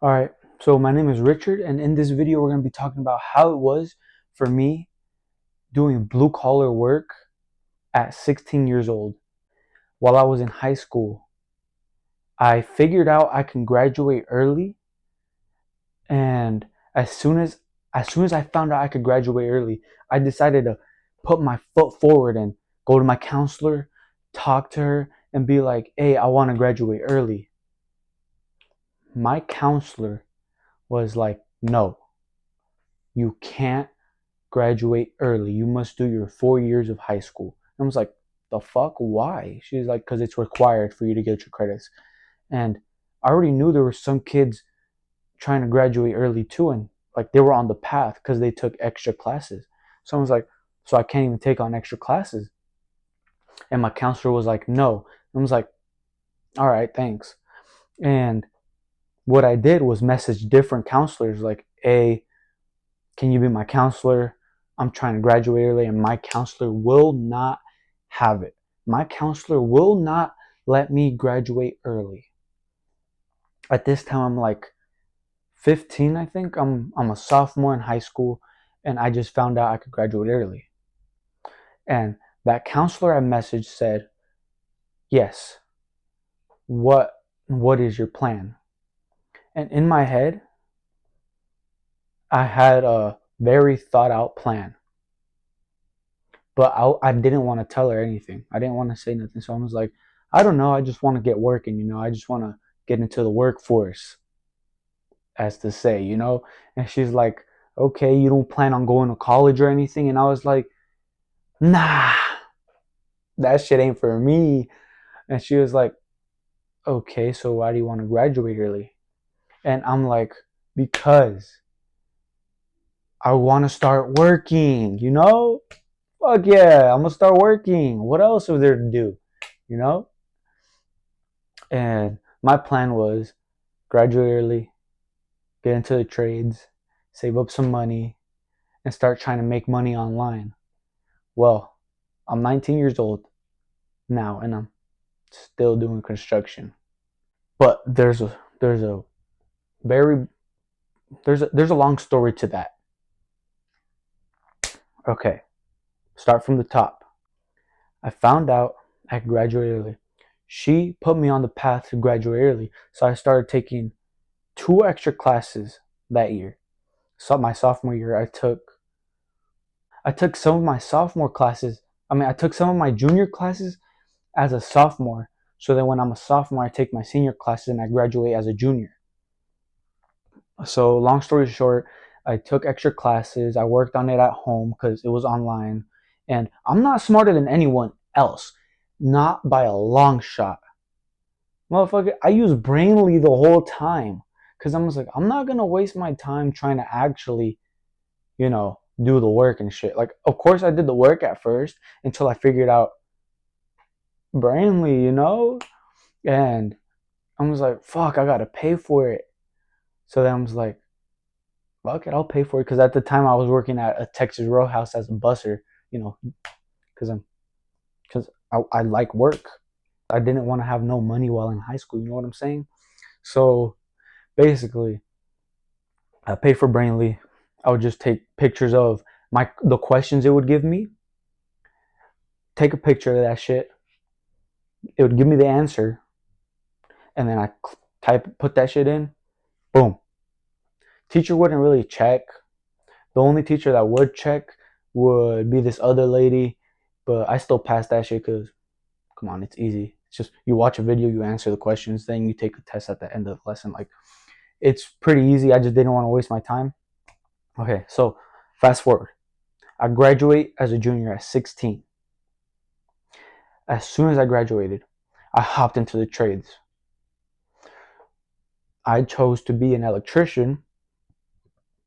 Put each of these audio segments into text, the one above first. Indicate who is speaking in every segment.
Speaker 1: Alright, so my name is Richard, and in this video, we're going to be talking about how it was for me doing blue collar work at 16 years old. While I was in high school, I figured out I can graduate early, and as soon as I found out I could graduate early, I decided to put my foot forward and go to my counselor, talk to her, and be like, hey, I want to graduate early. My counselor was like, no, you can't graduate early. You must do your 4 years of high school. And I was like, the fuck? Why? She's like, because it's required for you to get your credits. And I already knew there were some kids trying to graduate early too, and like they were on the path because they took extra classes. So I was like, so I can't even take on extra classes. And my counselor was like, no. I was like, all right, thanks. And what I did was message different counselors like, hey, can you be my counselor? I'm trying to graduate early, and my counselor will not have it. My counselor will not let me graduate early. At this time, I'm like 15, I think. I'm a sophomore in high school, and I just found out I could graduate early. And that counselor I messaged said, "Yes. What is your plan?" And in my head, I had a very thought out plan. But I didn't want to tell her anything. I didn't want to say nothing. So I was like, I don't know. I just want to get working. I just want to get into the workforce, as to say. And she's like, okay, you don't plan on going to college or anything? And I was like, nah, that shit ain't for me. And she was like, okay, so why do you want to graduate early? And I'm like, because I want to start working. Fuck yeah, I'm gonna start working. What else is there to do? You know? And my plan was graduate early, get into the trades, save up some money, and start trying to make money online. Well, I'm 19 years old now, and I'm still doing construction. But there's a very there's a long story to that. Okay, start from the top. I found out I could graduate early. She put me on the path to graduate early, so I started taking 2 extra classes that year. So my sophomore year, I took some of my sophomore classes. I took some of my junior classes as a sophomore. So then when I'm a sophomore, I take my senior classes and I graduate as a junior. So long story short, I took extra classes. I worked on it at home because it was online. And I'm not smarter than anyone else. Not by a long shot. Motherfucker, I use Brainly the whole time. Because I'm just like, I'm not going to waste my time trying to actually do the work and shit. Like, of course, I did the work at first until I figured out Brainly. And I was like, fuck, I gotta pay for it. So then I was like, fuck it, I'll pay for it. Because at the time I was working at a Texas Roadhouse as a busser, you know, because I like work. I didn't want to have no money while in high school. You know what I'm saying? So basically, I paid for Brainly. I would just take pictures of the questions it would give me, take a picture of that shit. It would give me the answer, and then I put that shit in. Boom. Teacher wouldn't really check. The only teacher that would check would be this other lady, but I still passed that shit because, come on, it's easy. It's just you watch a video, you answer the questions, then you take a test at the end of the lesson. Like, it's pretty easy. I just didn't want to waste my time. Okay, so fast forward. I graduate as a junior at 16. As soon as I graduated, I hopped into the trades. I chose to be an electrician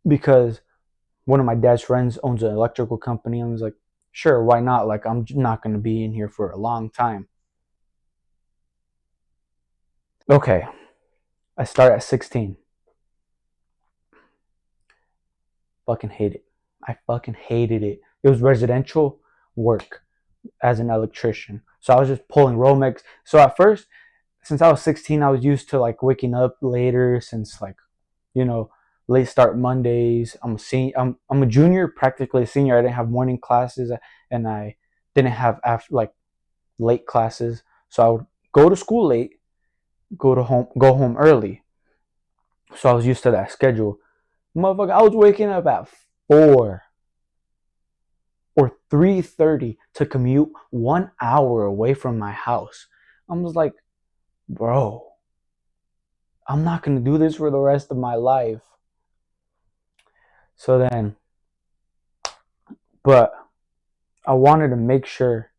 Speaker 1: because one of my dad's friends owns an electrical company, and I was like, sure, why not? Like, I'm not going to be in here for a long time. Okay, I start at 16. Fucking hate it. I fucking hated it. It was residential work as an electrician. So I was just pulling Romex. So at first, since I was 16, I was used to like waking up later since like you know, late start Mondays. I'm a junior, practically a senior. I didn't have morning classes, and I didn't have after like late classes. So I would go to school late, go home early. So I was used to that schedule. Motherfucker, I was waking up at 4 or 3:30 to commute 1 hour away from my house. I was like, bro, I'm not gonna do this for the rest of my life. So then, but I wanted to make sure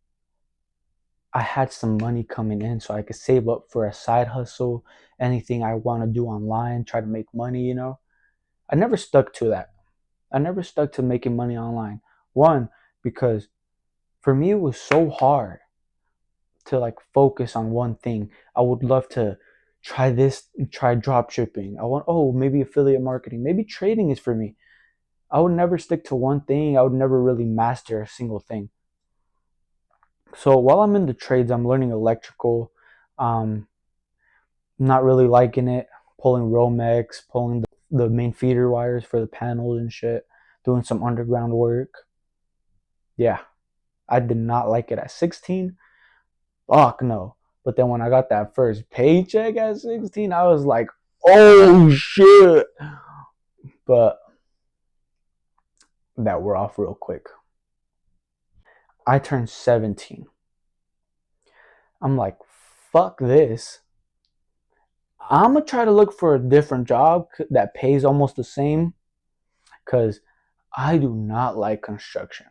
Speaker 1: I had some money coming in so I could save up for a side hustle, anything I want to do online, try to make money, I never stuck to that. I never stuck to making money online. One, because for me it was so hard to like focus on one thing. I would love to try this, try drop shipping. Maybe affiliate marketing, maybe trading is for me. I would never stick to one thing. I would never really master a single thing. So while I'm in the trades, I'm learning electrical. Um, not really liking it. Pulling Romex, pulling the main feeder wires for the panels and shit. Doing some underground work. Yeah, I did not like it at 16. Fuck no. But then when I got that first paycheck at 16, I was like, oh shit. But that we're off real quick. I turned 17. I'm like, fuck this. I'm gonna try to look for a different job that pays almost the same because I do not like construction.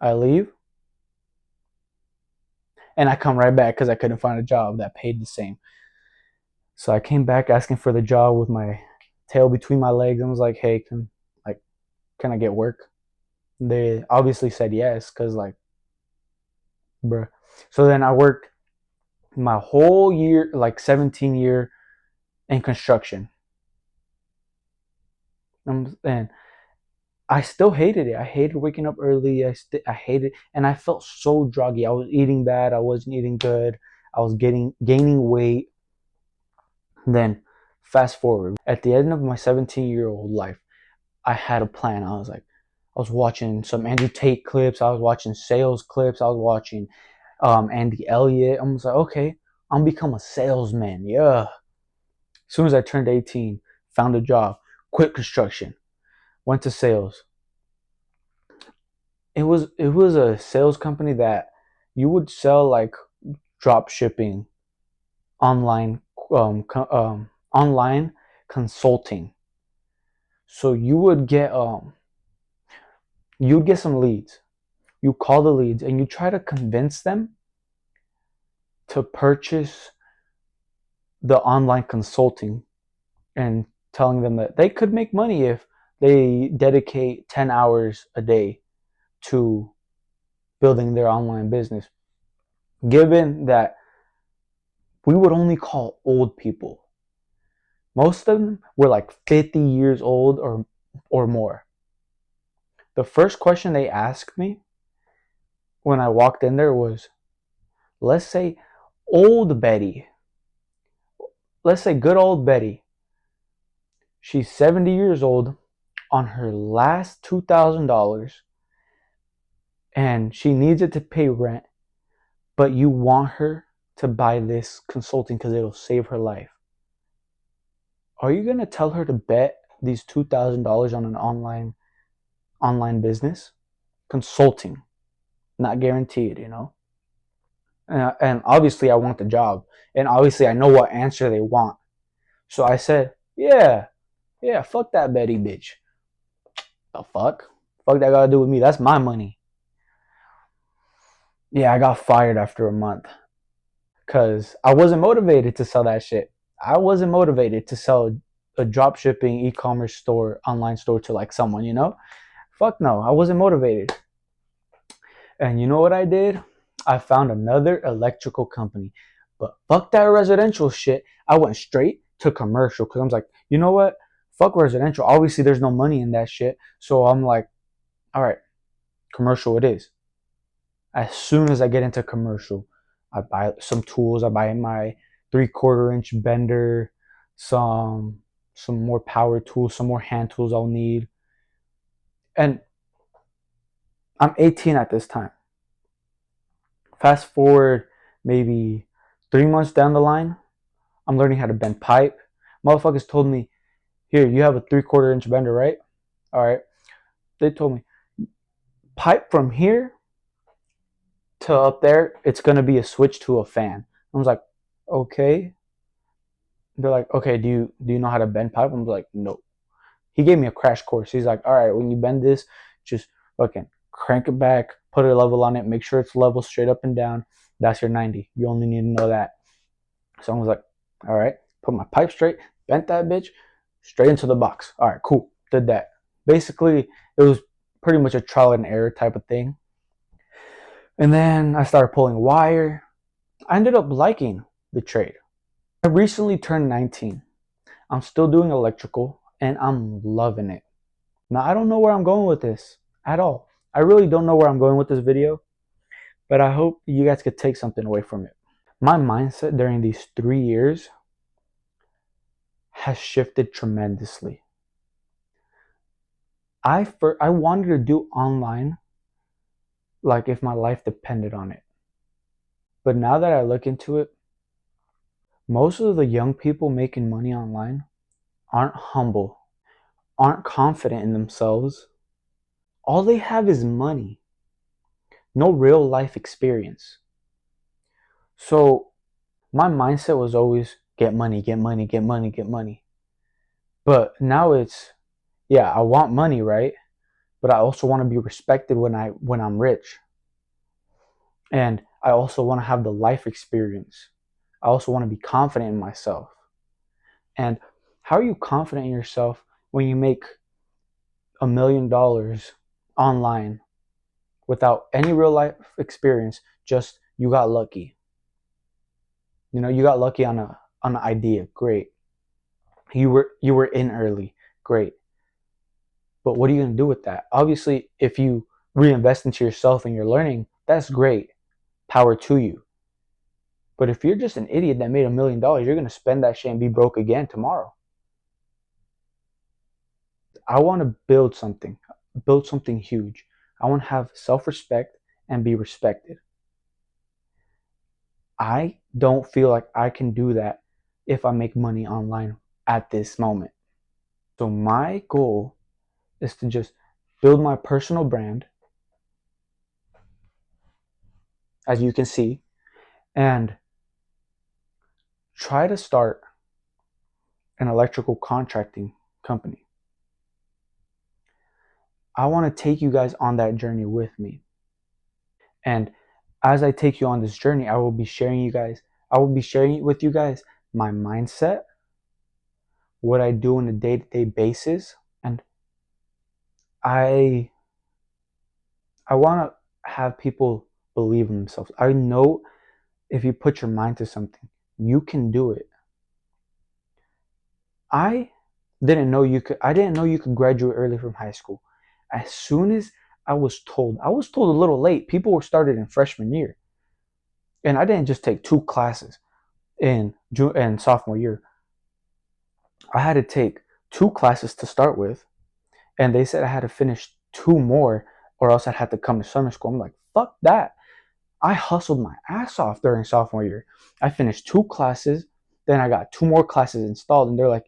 Speaker 1: I leave and I come right back because I couldn't find a job that paid the same. So I came back asking for the job with my tail between my legs and was like, hey, can I get work? They obviously said yes because, like, bruh. So then I worked my whole year, like 17 year in construction. And I still hated it. I hated waking up early. I hated, and I felt so druggy. I was eating bad. I wasn't eating good. I was gaining weight. And then fast forward at the end of my 17-year-old life, I had a plan. I was watching some Andrew Tate clips. I was watching sales clips. I was watching Andy Elliott. I was like, okay, I'm become a salesman. Yeah. As soon as I turned 18, found a job, quit construction, went to sales. It was a sales company that you would sell like drop shipping, online online consulting. So you'd get some leads. You call the leads and you try to convince them to purchase the online consulting and telling them that they could make money if they dedicate 10 hours a day to building their online business. Given that we would only call old people, most of them were like 50 years old or more. The first question they asked me when I walked in there was, let's say old Betty, let's say good old Betty, she's 70 years old on her last $2,000 and she needs it to pay rent, but you want her to buy this consulting because it'll save her life. Are you going to tell her to bet these $2,000 on an online business? Consulting, not guaranteed. And obviously I want the job, and obviously I know what answer they want. So I said, yeah, fuck that Betty bitch. The fuck that gotta do with me? That's my money. Yeah, I got fired after a month because I wasn't motivated to sell that shit. I wasn't motivated to sell a drop shipping e-commerce store, online store to like someone. Fuck no, I wasn't motivated. And you know what I did? I found another electrical company. But fuck that residential shit. I went straight to commercial because I was like, you know what? Fuck residential. Obviously, there's no money in that shit. So I'm like, all right, commercial it is. As soon as I get into commercial, I buy some tools. I buy my 3/4 inch bender, some. some more power tools, some more hand tools I'll need. And I'm 18 at this time. Fast forward maybe 3 months down the line, I'm learning how to bend pipe. Motherfuckers told me, here, you have a 3/4 inch bender, right? All right. They told me, pipe from here to up there, it's going to be a switch to a fan. I was like, okay. They're like, okay, do you know how to bend pipe? I'm like, no. He gave me a crash course. He's like, all right, when you bend this, just fucking crank it back, put a level on it, make sure it's level straight up and down. That's your 90. You only need to know that. So I was like, all right, put my pipe straight, bent that bitch, straight into the box. All right, cool. Did that. Basically, it was pretty much a trial and error type of thing. And then I started pulling wire. I ended up liking the trade. I recently turned 19. I'm still doing electrical and I'm loving it. Now, I don't know where I'm going with this at all. I really don't know where I'm going with this video, but I hope you guys could take something away from it. My mindset during these 3 years has shifted tremendously. I wanted to do online like if my life depended on it. But now that I look into it, most of the young people making money online aren't humble, aren't confident in themselves. All they have is money, no real life experience. So my mindset was always get money, get money, get money, get money. But now it's, yeah, I want money, right? But I also want to be respected when I'm rich. And I also want to have the life experience. I also want to be confident in myself. And how are you confident in yourself when you make $1 million online without any real life experience? Just you got lucky. You got lucky on an idea. Great. You were in early. Great. But what are you going to do with that? Obviously, if you reinvest into yourself and your learning, that's great. Power to you. But if you're just an idiot that made $1 million, you're going to spend that shit and be broke again tomorrow. I want to build something huge. I want to have self-respect and be respected. I don't feel like I can do that if I make money online at this moment. So my goal is to just build my personal brand, as you can see, and try to start an electrical contracting company. I want to take you guys on that journey with me. And as I take you on this journey, I will be sharing with you guys my mindset, what I do on a day-to-day basis, and I want to have people believe in themselves. I know if you put your mind to something, you can do it. I didn't know you could graduate early from high school. As soon as I was told a little late. People were started in freshman year. And I didn't just take 2 classes in sophomore year. I had to take 2 classes to start with, and they said I had to finish 2 more or else I'd have to come to summer school. I'm like, fuck that. I hustled my ass off during sophomore year. I finished 2 classes, then I got 2 more classes installed, and they're like,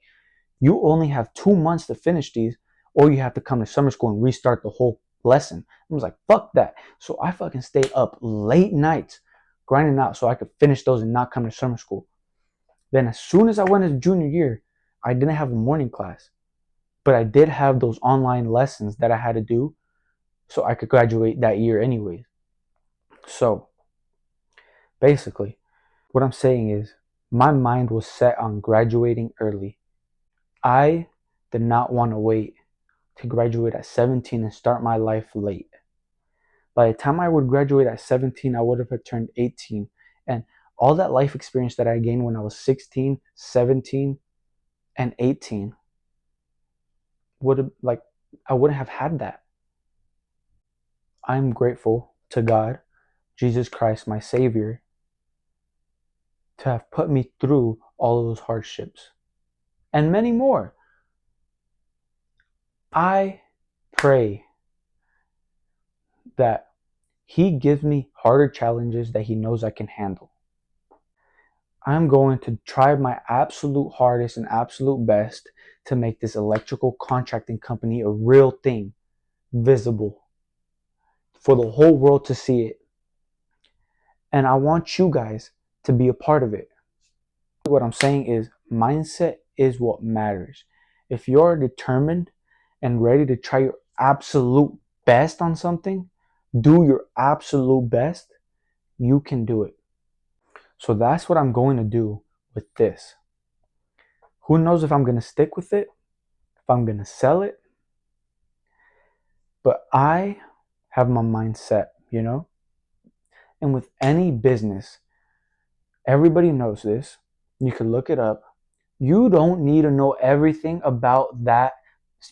Speaker 1: you only have 2 months to finish these, or you have to come to summer school and restart the whole lesson. I was like, fuck that. So I fucking stayed up late nights grinding out so I could finish those and not come to summer school. Then as soon as I went into junior year, I didn't have a morning class, but I did have those online lessons that I had to do so I could graduate that year anyways. So basically, what I'm saying is my mind was set on graduating early. I did not want to wait to graduate at 17 and start my life late. By the time I would graduate at 17, I would have turned 18. And all that life experience that I gained when I was 16, 17, and 18 I wouldn't have had that. I'm grateful to God, Jesus Christ, my Savior, to have put me through all of those hardships and many more. I pray that he gives me harder challenges that he knows I can handle. I'm going to try my absolute hardest and absolute best to make this electrical contracting company a real thing, visible, for the whole world to see it. And I want you guys to be a part of it. What I'm saying is, mindset is what matters. If you're determined and ready to try your absolute best on something, do your absolute best, you can do it. So that's what I'm going to do with this. Who knows if I'm going to stick with it, if I'm going to sell it, but I have my mind set, you know? And with any business, everybody knows this. You can look it up. You don't need to know everything about that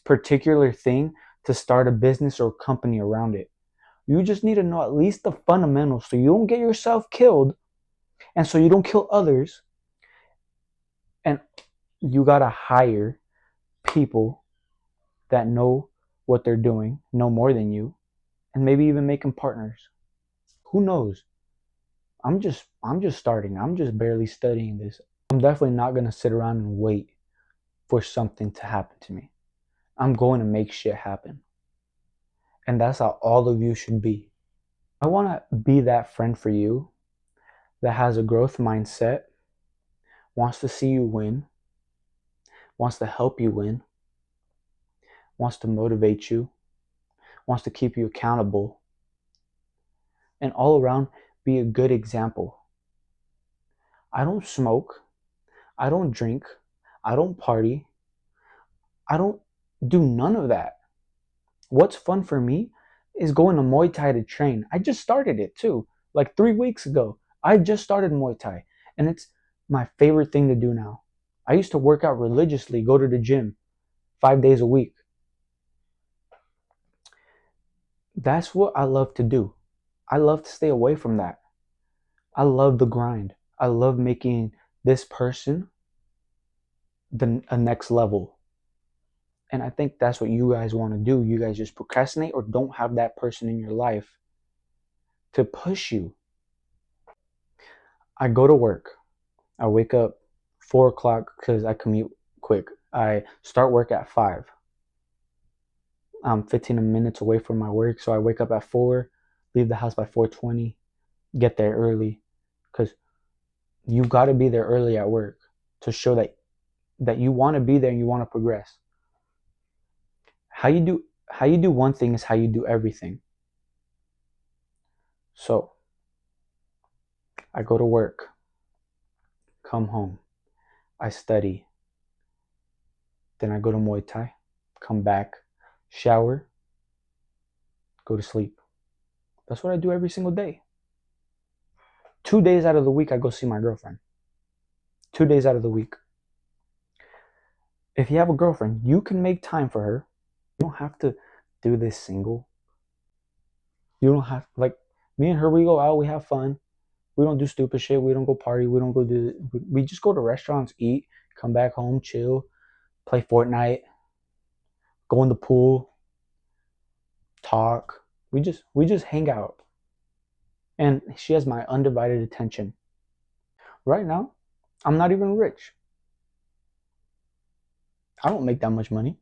Speaker 1: particular thing to start a business or company around it. You just need to know at least the fundamentals so you don't get yourself killed and so you don't kill others. And you got to hire people that know what they're doing, know more than you, and maybe even make them partners. Who knows? I'm just starting. I'm just barely studying this. I'm definitely not going to sit around and wait for something to happen to me. I'm going to make shit happen. And that's how all of you should be. I want to be that friend for you that has a growth mindset, wants to see you win, wants to help you win, wants to motivate you, wants to keep you accountable, and all around be a good example. I don't smoke. I don't drink. I don't party. I don't do none of that. What's fun for me is going to Muay Thai to train. I just started it too, like 3 weeks ago. I just started Muay Thai, and it's my favorite thing to do now. I used to work out religiously, go to the gym 5 days a week. That's what I love to do. I love to stay away from that. I love the grind. I love making this person a next level. And I think that's what you guys want to do. You guys just procrastinate or don't have that person in your life to push you. I go to work. I wake up 4 o'clock because I commute quick. I start work at 5. I'm 15 minutes away from my work, so I wake up at 4, leave the house by 4:20, get there early, because you got to be there early at work to show that you want to be there and you want to progress. How you do one thing is how you do everything. So I go to work, come home, I study, then I go to Muay Thai, come back, shower, go to sleep. That's what I do every single day. 2 days out of the week, I go see my girlfriend. 2 days out of the week. If you have a girlfriend, you can make time for her. You don't have to do this single. You don't have, like, me and her, we go out, we have fun. We don't do stupid shit. We don't go party. We don't go do, we just go to restaurants, eat, come back home, chill, play Fortnite, go in the pool, talk. We just hang out. And she has my undivided attention. Right now, I'm not even rich. I don't make that much money.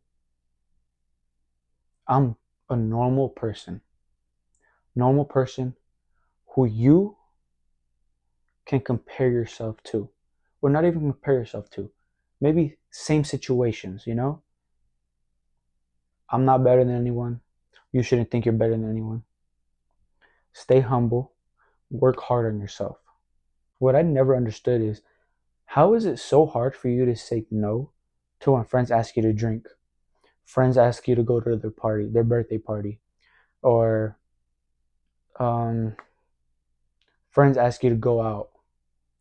Speaker 1: I'm a normal person. Normal person who you can compare yourself to. Or not even compare yourself to. Maybe same situations, you know? I'm not better than anyone. You shouldn't think you're better than anyone. Stay humble. Work hard on yourself. What I never understood is, how is it so hard for you to say no to when friends ask you to drink? Friends ask you to go to their party, their birthday party, or um, friends ask you to go out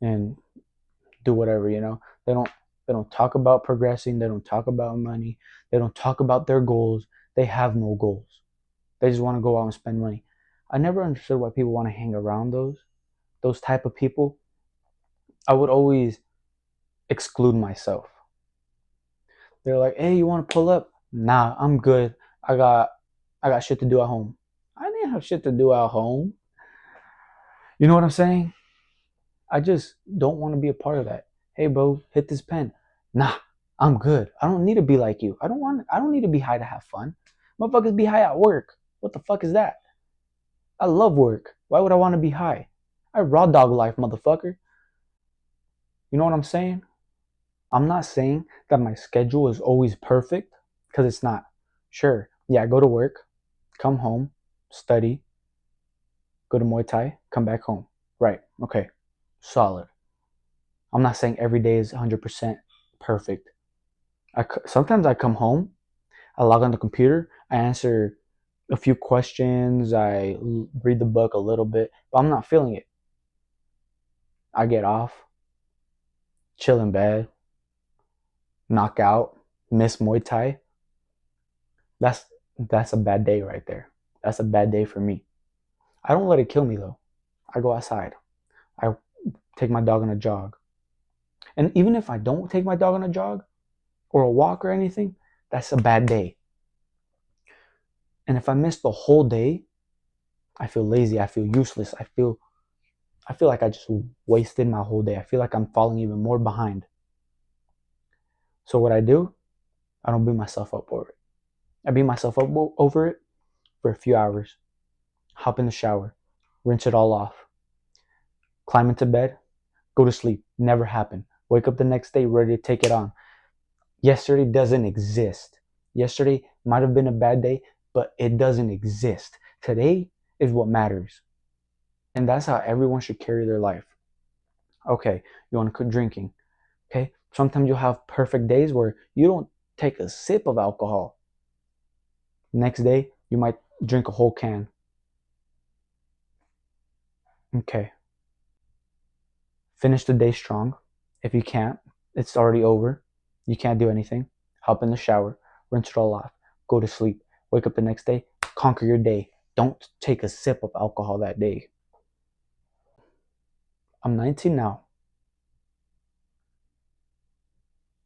Speaker 1: and do whatever. They don't talk about progressing. They don't talk about money. They don't talk about their goals. They have no goals. They just want to go out and spend money. I never understood why people want to hang around those type of people. I would always exclude myself. They're like, hey, you want to pull up? Nah, I'm good. I got I got shit to do at home. I didn't have shit to do at home. You know what I'm saying? I just don't want to be a part of that. Hey, bro, hit this pen. Nah, I'm good. I don't need to be like you. I don't need to be high to have fun. Motherfuckers be high at work. What the fuck is that? I love work. Why would I want to be high? I raw dog life, motherfucker. You know what I'm saying? I'm not saying that my schedule is always perfect, because it's not. Sure, yeah, I go to work, come home, study, go to Muay Thai, come back home. Right, okay, solid. I'm not saying every day is 100% perfect. Sometimes I come home, I log on the computer, I answer a few questions, I read the book a little bit, but I'm not feeling it. I get off, chill in bed, knock out, miss Muay Thai. That's that's a bad day right there. That's a bad day for me. I don't let it kill me though. I go outside. I take my dog on a jog. And even if I don't take my dog on a jog or a walk or anything, that's a bad day. And if I miss the whole day, I feel lazy. I feel useless. I feel like I just wasted my whole day. I feel like I'm falling even more behind. So what I do, I don't beat myself up over it. I beat myself up over it for a few hours. Hop in the shower, rinse it all off, climb into bed, go to sleep. Never happened. Wake up the next day ready to take it on. Yesterday doesn't exist. Yesterday might have been a bad day, but it doesn't exist. Today is what matters. And that's how everyone should carry their life. Okay, you want to quit drinking. Okay, sometimes you'll have perfect days where you don't take a sip of alcohol. Next day, you might drink a whole can. Okay, finish the day strong. If you can't, it's already over. You can't do anything. Hop in the shower, rinse it all off, go to sleep, wake up the next day, conquer your day. Don't take a sip of alcohol that day. I'm 19 now.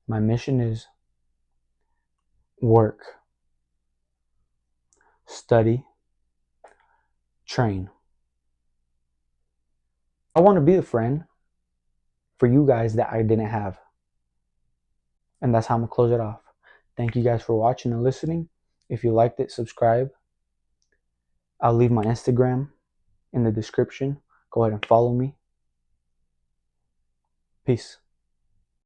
Speaker 1: My mission is work, study, train. I want to be a friend for you guys that I didn't have. And that's how I'm going to close it off. Thank you guys for watching and listening. If you liked it, subscribe. I'll leave my Instagram in the description. Go ahead and follow me. Peace.